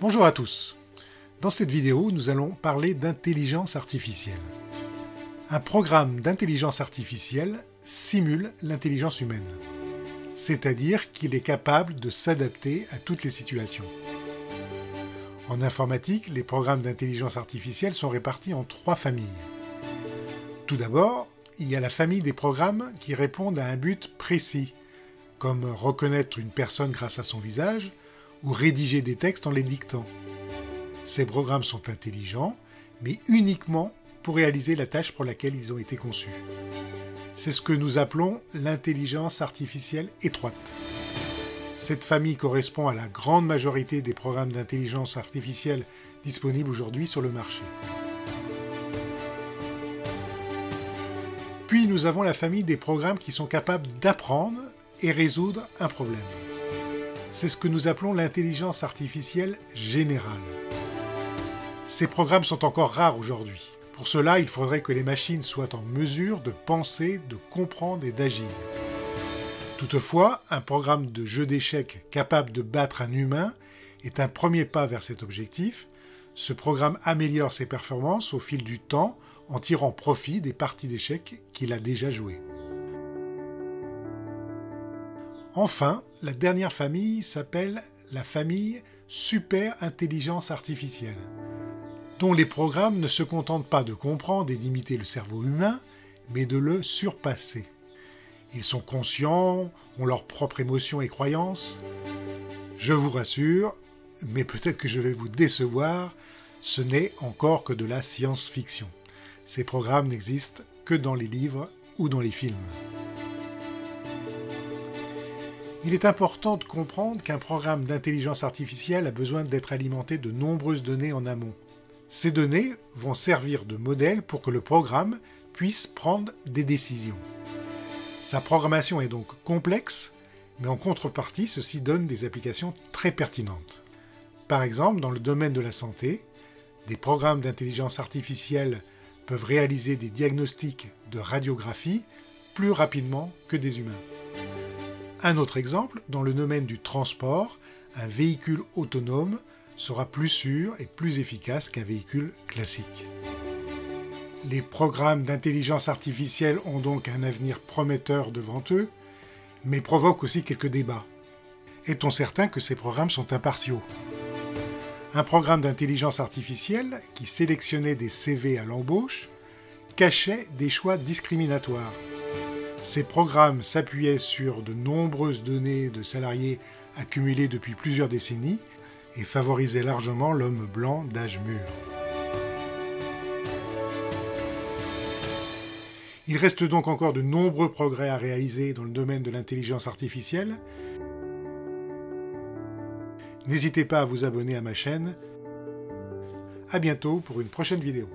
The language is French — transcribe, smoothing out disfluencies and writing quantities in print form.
Bonjour à tous. Dans cette vidéo, nous allons parler d'intelligence artificielle. Un programme d'intelligence artificielle simule l'intelligence humaine, c'est-à-dire qu'il est capable de s'adapter à toutes les situations. En informatique, les programmes d'intelligence artificielle sont répartis en 3 familles. Tout d'abord, il y a la famille des programmes qui répondent à un but précis, comme reconnaître une personne grâce à son visage ou rédiger des textes en les dictant. Ces programmes sont intelligents, mais uniquement pour réaliser la tâche pour laquelle ils ont été conçus. C'est ce que nous appelons l'intelligence artificielle étroite. Cette famille correspond à la grande majorité des programmes d'intelligence artificielle disponibles aujourd'hui sur le marché. Puis nous avons la famille des programmes qui sont capables d'apprendre et résoudre un problème. C'est ce que nous appelons l'intelligence artificielle générale. Ces programmes sont encore rares aujourd'hui. Pour cela, il faudrait que les machines soient en mesure de penser, de comprendre et d'agir. Toutefois, un programme de jeu d'échecs capable de battre un humain est un premier pas vers cet objectif. Ce programme améliore ses performances au fil du temps en tirant profit des parties d'échecs qu'il a déjà jouées. Enfin, la dernière famille s'appelle la famille super intelligence artificielle, dont les programmes ne se contentent pas de comprendre et d'imiter le cerveau humain, mais de le surpasser. Ils sont conscients, ont leurs propres émotions et croyances. Je vous rassure, mais peut-être que je vais vous décevoir, ce n'est encore que de la science-fiction. Ces programmes n'existent que dans les livres ou dans les films. Il est important de comprendre qu'un programme d'intelligence artificielle a besoin d'être alimenté de nombreuses données en amont. Ces données vont servir de modèle pour que le programme puisse prendre des décisions. Sa programmation est donc complexe, mais en contrepartie, ceci donne des applications très pertinentes. Par exemple, dans le domaine de la santé, des programmes d'intelligence artificielle peuvent réaliser des diagnostics de radiographie plus rapidement que des humains. Un autre exemple, dans le domaine du transport, un véhicule autonome sera plus sûr et plus efficace qu'un véhicule classique. Les programmes d'intelligence artificielle ont donc un avenir prometteur devant eux, mais provoquent aussi quelques débats. Est-on certain que ces programmes sont impartiaux ? Un programme d'intelligence artificielle qui sélectionnait des CV à l'embauche cachait des choix discriminatoires. Ces programmes s'appuyaient sur de nombreuses données de salariés accumulées depuis plusieurs décennies et favorisaient largement l'homme blanc d'âge mûr. Il reste donc encore de nombreux progrès à réaliser dans le domaine de l'intelligence artificielle. N'hésitez pas à vous abonner à ma chaîne. À bientôt pour une prochaine vidéo.